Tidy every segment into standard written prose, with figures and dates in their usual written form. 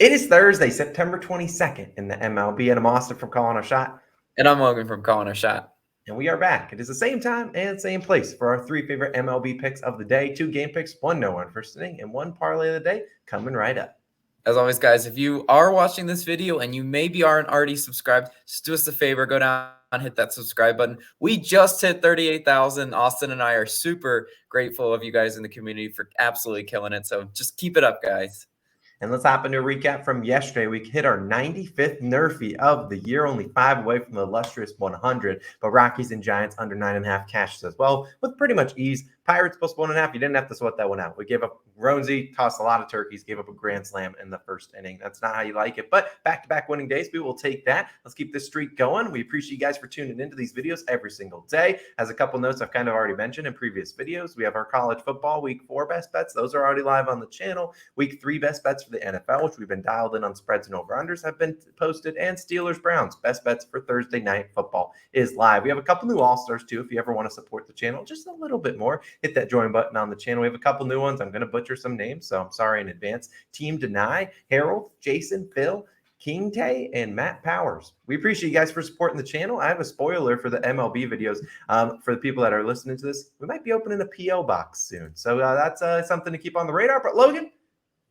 It is Thursday, September 22nd in the MLB, and I'm Austin from Calling a Shot. And I'm Logan from Calling a Shot. And we are back. It is the same time and same place for our three favorite MLB picks of the day. 2 game picks, 1 no-run first inning, and 1 parlay of the day coming right up. As always, guys, if you are watching this video and you maybe aren't already subscribed, just do us a favor, go down and hit that subscribe button. We just hit 38,000. Austin and I are super grateful of you guys in the community for absolutely killing it. So just keep it up, guys. And let's hop into a recap from yesterday. We hit our 95th NRFI of the year, only 5 away from the illustrious 100. But Rockies and Giants under 9.5 cashes as well, with pretty much ease. Pirates plus 1.5. You didn't have to sweat that one out. We gave up Ronesy, tossed a lot of turkeys, gave up a grand slam in the first inning. That's not how you like it. But back-to-back winning days, we will take that. Let's keep this streak going. We appreciate you guys for tuning into these videos every single day. As a couple notes I've kind of already mentioned in previous videos, we have our college football week 4 best bets. Those are already live on the channel. Week 3 best bets for the NFL, which we've been dialed in on spreads and over-unders, have been posted. And Steelers-Browns best bets for Thursday night football is live. We have a couple new All-Stars too if you ever want to support the channel just a little bit more. Hit that join button on the channel. We have a couple new ones. I'm going to butcher some names, so I'm sorry in advance. Team Deny, Harold, Jason, Phil, King Tay, and Matt Powers. We appreciate you guys for supporting the channel. I have a spoiler for the MLB videos. For the people that are listening to this, we might be opening a P.O. box soon. So that's something to keep on the radar. But Logan,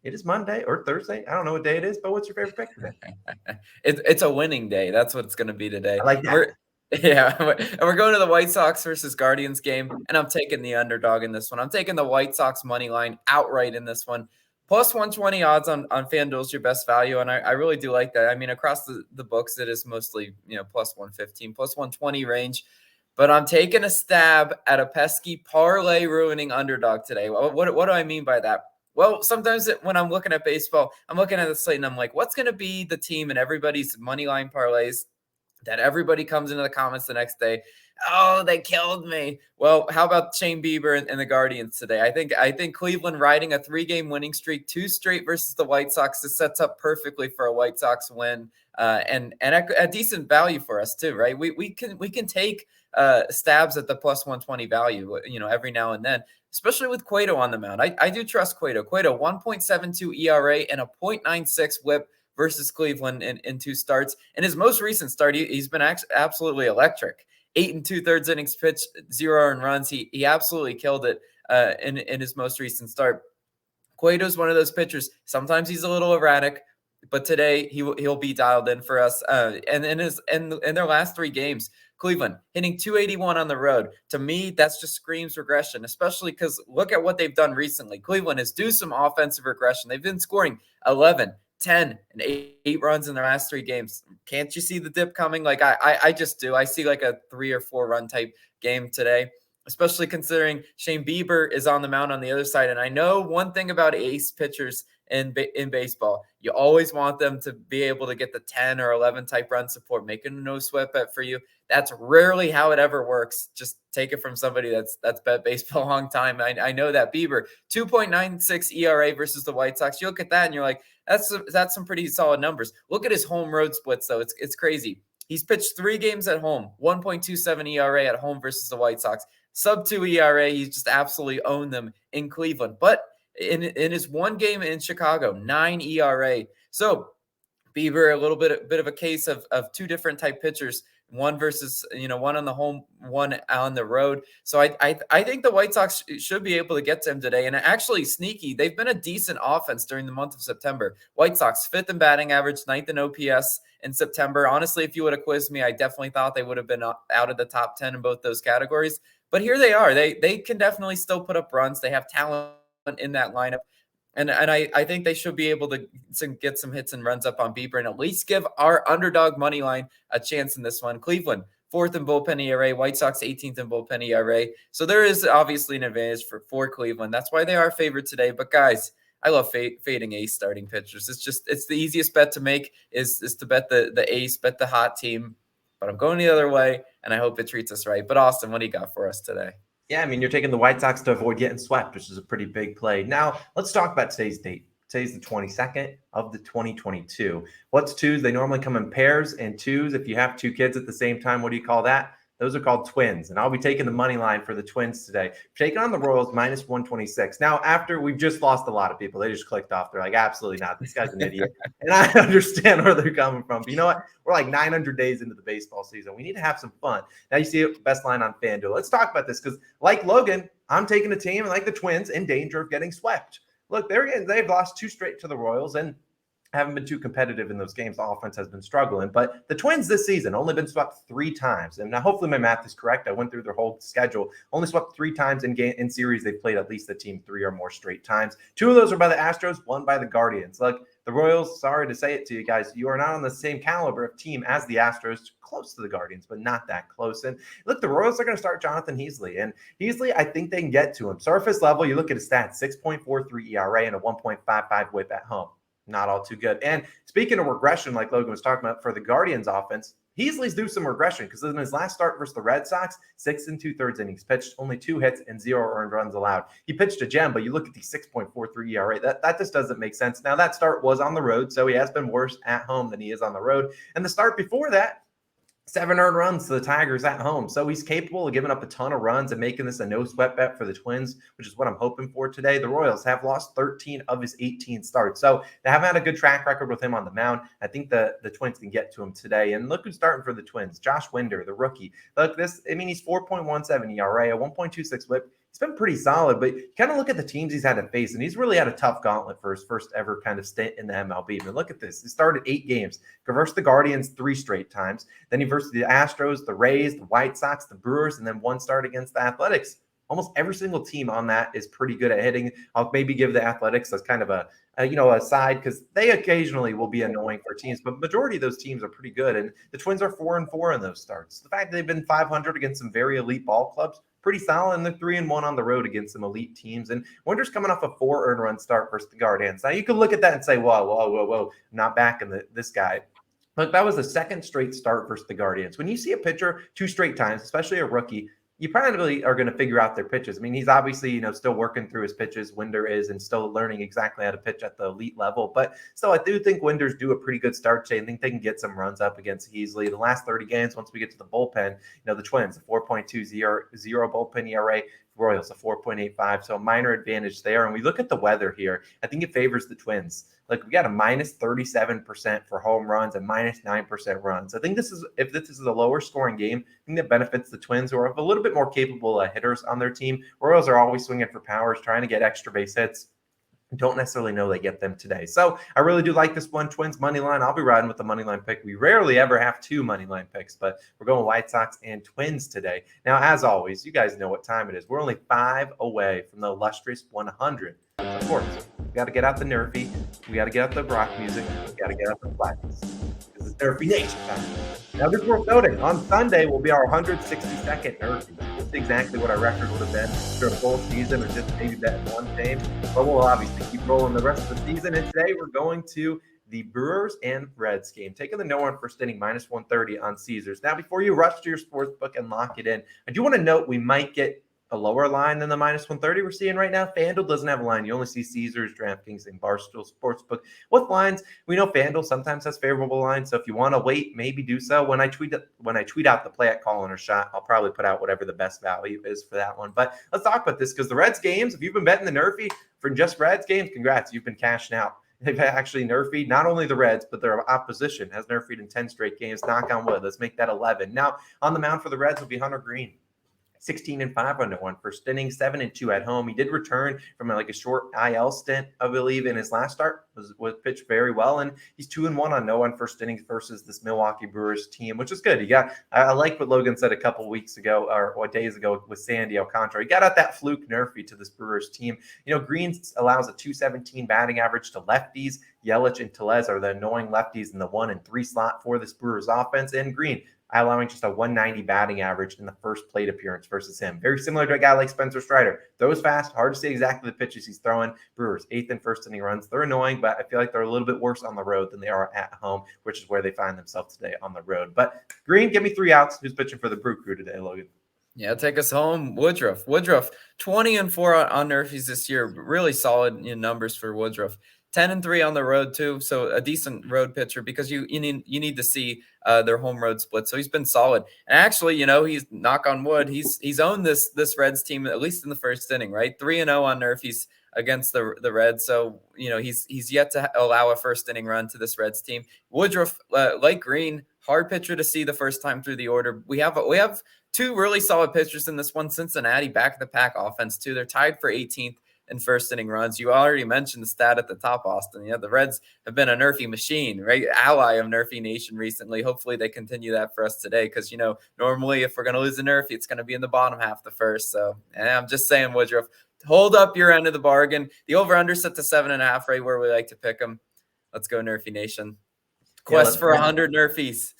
it is Monday or Thursday. I don't know what day it is, but what's your favorite pick today? It's a winning day. That's what it's going to be today. I like that. And we're going to the White Sox versus Guardians game, and I'm taking the underdog in this one. I'm taking the White Sox money line outright in this one. Plus 120 odds on FanDuel is your best value, and I really do like that. I mean, across the books, it is mostly, plus 115, plus 120 range. But I'm taking a stab at a pesky parlay ruining underdog today. What do I mean by that? Well, sometimes when I'm looking at baseball, I'm looking at the slate, and I'm like, what's going to be the team in everybody's money line parlays that everybody comes into the comments the next day? Oh, they killed me. Well, how about Shane Bieber and the Guardians today? I think Cleveland riding a 3-game winning streak, 2 straight versus the White Sox. This sets up perfectly for a White Sox win, and a decent value for us too, right? We can take stabs at the plus 120 value, every now and then, especially with Cueto on the mound. I do trust Cueto. Cueto 1.72 ERA and a 0.96 WHIP versus Cleveland in 2 starts. In his most recent start, he's been absolutely electric. 8 2/3 innings pitched, 0 earned runs. He absolutely killed it in his most recent start. Cueto's one of those pitchers. Sometimes he's a little erratic, but today he'll be dialed in for us. And in their last 3 games, Cleveland hitting 281 on the road. To me, that's just screams regression, especially because look at what they've done recently. Cleveland has due some offensive regression. They've been scoring 11, 10, and 8 runs in their last 3 games. Can't you see the dip coming? Like I just do. I see like a 3 or 4 run type game today, especially considering Shane Bieber is on the mound on the other side. And I know one thing about ace pitchers in baseball, you always want them to be able to get the 10 or 11 type run support, making a no sweat bet for you. That's rarely how it ever works. Just take it from somebody that's bet baseball a long time. I know that. Bieber 2.96 ERA versus the White Sox. You look at that and you're like, that's some pretty solid numbers. Look at his home road splits though. It's crazy. He's pitched 3 games at home, 1.27 ERA at home versus the White Sox. Sub 2 ERA. He's just absolutely owned them in Cleveland. But in his 1 game in Chicago, 9 ERA. So Bieber, a little bit of a case of 2 different type pitchers. One versus, one on the home, one on the road. So I think the White Sox should be able to get to him today. And actually sneaky, they've been a decent offense during the month of September. White Sox 5th in batting average, 9th in OPS in September. Honestly, if you would have quizzed me, I definitely thought they would have been out of the top 10 in both those categories. But here they are. They can definitely still put up runs. They have talent in that lineup. And I think they should be able to get some hits and runs up on Bieber and at least give our underdog money line a chance in this one. Cleveland, 4th in bullpen ERA. White Sox, 18th in bullpen ERA. So there is obviously an advantage for Cleveland. That's why they are favored today. But guys, I love fading ace starting pitchers. It's the easiest bet to make is to bet the ace, bet the hot team. But I'm going the other way, and I hope it treats us right. But Austin, what do you got for us today? Yeah, I mean, you're taking the White Sox to avoid getting swept, which is a pretty big play. Now, let's talk about today's date. Today's the 22nd of the 2022. What's twos? They normally come in pairs and twos. If you have 2 kids at the same time, what do you call that? Those are called Twins, and I'll be taking the money line for the Twins today. Taking on the Royals minus 126. Now, after we've just lost a lot of people, they just clicked off. They're like, absolutely not. This guy's an idiot. And I understand where they're coming from. But you know what? We're like 900 days into the baseball season. We need to have some fun. Now you see it, best line on FanDuel. Let's talk about this because, like Logan, I'm taking a team like the Twins in danger of getting swept. Look, they've lost 2 straight to the Royals, and haven't been too competitive in those games. The offense has been struggling, but the Twins this season only been swept 3 times. And now hopefully my math is correct. I went through their whole schedule, only swept 3 times in series. They've played at least the team 3 or more straight times. 2 of those are by the Astros, 1 by the Guardians. Look, the Royals, sorry to say it to you guys, you are not on the same caliber of team as the Astros, close to the Guardians, but not that close. And look, the Royals are going to start Jonathan Heasley. And Heasley, I think they can get to him. Surface level, you look at his stats, 6.43 ERA and a 1.55 whip at home. Not all too good. And speaking of regression, like Logan was talking about for the Guardians offense, Heasley's due some regression because in his last start versus the Red Sox, 6 2/3 innings pitched, only 2 hits and 0 earned runs allowed. He pitched a gem, but you look at the 6.43 ERA, that just doesn't make sense. Now that start was on the road, so he has been worse at home than he is on the road. And the start before that, 7 earned runs to the Tigers at home. So he's capable of giving up a ton of runs and making this a no-sweat bet for the Twins, which is what I'm hoping for today. The Royals have lost 13 of his 18 starts. So they haven't had a good track record with him on the mound. I think the Twins can get to him today. And look who's starting for the Twins. Josh Winder, the rookie. Look, he's 4.17 ERA, a 1.26 whip. He's been pretty solid, but you kind of look at the teams he's had to face, and he's really had a tough gauntlet for his first ever kind of stint in the MLB. But look at this. He started 8 games, versus the Guardians 3 straight times. Then he versus the Astros, the Rays, the White Sox, the Brewers, and then 1 start against the Athletics. Almost every single team on that is pretty good at hitting. I'll maybe give the Athletics as kind of a side because they occasionally will be annoying for teams, but majority of those teams are pretty good. And the Twins are 4-4 in those starts. The fact that they've been 500 against some very elite ball clubs, pretty solid, and they're 3-1 on the road against some elite teams. And Winter's coming off a 4 earned run start versus the Guardians. Now you can look at that and say, whoa, I'm not backing this guy. Look, that was the 2nd straight start versus the Guardians. When you see a pitcher 2 straight times, especially a rookie, you probably are going to figure out their pitches. I mean, he's obviously, still working through his pitches. Winder is, and still learning exactly how to pitch at the elite level. But still, I do think Winder's do a pretty good start today. I think they can get some runs up against Heasley. The last 30 games, once we get to the bullpen, the Twins, a 4.20 bullpen ERA. Royals, a 4.85. So a minor advantage there. And we look at the weather here. I think it favors the Twins. Like we got a minus 37% for home runs and minus 9% runs. I think if this is a lower scoring game, I think that benefits the Twins, who are a little bit more capable hitters on their team. Royals are always swinging for powers, trying to get extra base hits. Don't necessarily know they get them today. So I really do like this one. Twins money line. I'll be riding with the money line pick. We rarely ever have 2 money line picks, but we're going White Sox and Twins today. Now, as always, you guys know what time it is. We're only 5 away from the illustrious 100. Of course, we got to get out the NRFI. We got to get out the rock music. We got to get out the flags. This is NRFI Nation time. Now, this worth noting. On Sunday will be our 162nd NRFI. Just exactly what our record would have been for a full season, or just maybe that one game. But we'll obviously keep rolling the rest of the season. And today we're going to the Brewers and Reds game, taking the no-run first inning, minus 130 on Caesars. Now, before you rush to your sportsbook and lock it in, I do want to note we might get a lower line than the minus 130 we're seeing right now. FanDuel doesn't have a line. You only see Caesars, DraftKings, and Barstool Sportsbook. With lines, we know FanDuel sometimes has favorable lines, so if you want to wait, maybe do so. When I tweet out the play at call in or shot, I'll probably put out whatever the best value is for that one. But let's talk about this because the Reds games, if you've been betting the NRFI for just Reds games, congrats, you've been cashing out. They've actually NRFI'd not only the Reds, but their opposition has NRFI'd in 10 straight games. Knock on wood. Let's make that 11. Now, on the mound for the Reds will be Hunter Green. 16-5 on the one first inning, 7-2 at home. He did return from a short IL stint, I believe, in his last start. Was pitched very well, and he's 2-1 on no one first innings versus this Milwaukee Brewers team, which is good. I like what Logan said a couple weeks ago or days ago with Sandy Alcantara. He got out that fluke NRFI to this Brewers team. Green allows a 217 batting average to lefties. Yelich and Tellez are the annoying lefties in the 1 and 3 slot for this Brewers offense, and Green allowing just a 190 batting average in the first plate appearance versus him. Very similar to a guy like Spencer Strider. Throws fast, hard to see exactly the pitches he's throwing. Brewers, 8th and first inning runs. They're annoying, but I feel like they're a little bit worse on the road than they are at home, which is where they find themselves today on the road. But Green, give me 3 outs. Who's pitching for the Brew Crew today, Logan? Yeah, take us home. Woodruff, 20-4 on NRFIs this year. Really solid numbers for Woodruff. 10-3 on the road too, so a decent road pitcher because you need to see their home road split. So he's been solid, and actually, he's, knock on wood, he's owned this Reds team at least in the first inning, right? 3-0 on NRFI's against the Reds, so he's yet to allow a first inning run to this Reds team. Woodruff, like Green, hard pitcher to see the first time through the order. We have two really solid pitchers in this one. Cincinnati, back of the pack offense too. They're tied for 18th. In first inning runs. You already mentioned the stat at the top, Austin. The Reds have been a NRFI machine, right? Ally of NRFI Nation recently. Hopefully they continue that for us today because, normally if we're going to lose a NRFI, it's going to be in the bottom half of the first. So I'm just saying, Woodruff, hold up your end of the bargain. The over-under set to 7.5, right where we like to pick them. Let's go NRFI Nation. Quest for 100 NRFIs.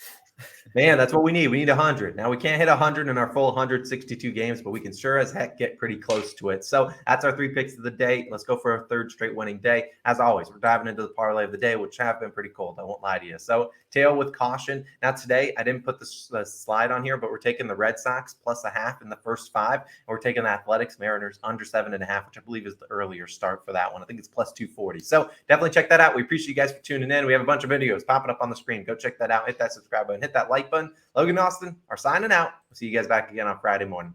Man, that's what we need. We need 100. Now, we can't hit 100 in our full 162 games, but we can sure as heck get pretty close to it. So that's our 3 picks of the day. Let's go for a third straight winning day. As always, we're diving into the parlay of the day, which have been pretty cold. I won't lie to you. So tail with caution. Now, today, I didn't put the slide on here, but we're taking the Red Sox plus a half in the first 5. And we're taking the Athletics Mariners under 7.5, which I believe is the earlier start for that one. I think it's plus 240. So definitely check that out. We appreciate you guys for tuning in. We have a bunch of videos popping up on the screen. Go check that out. Hit that subscribe button. Hit that like button. Logan and Austin are signing out. We'll see you guys back again on Friday morning.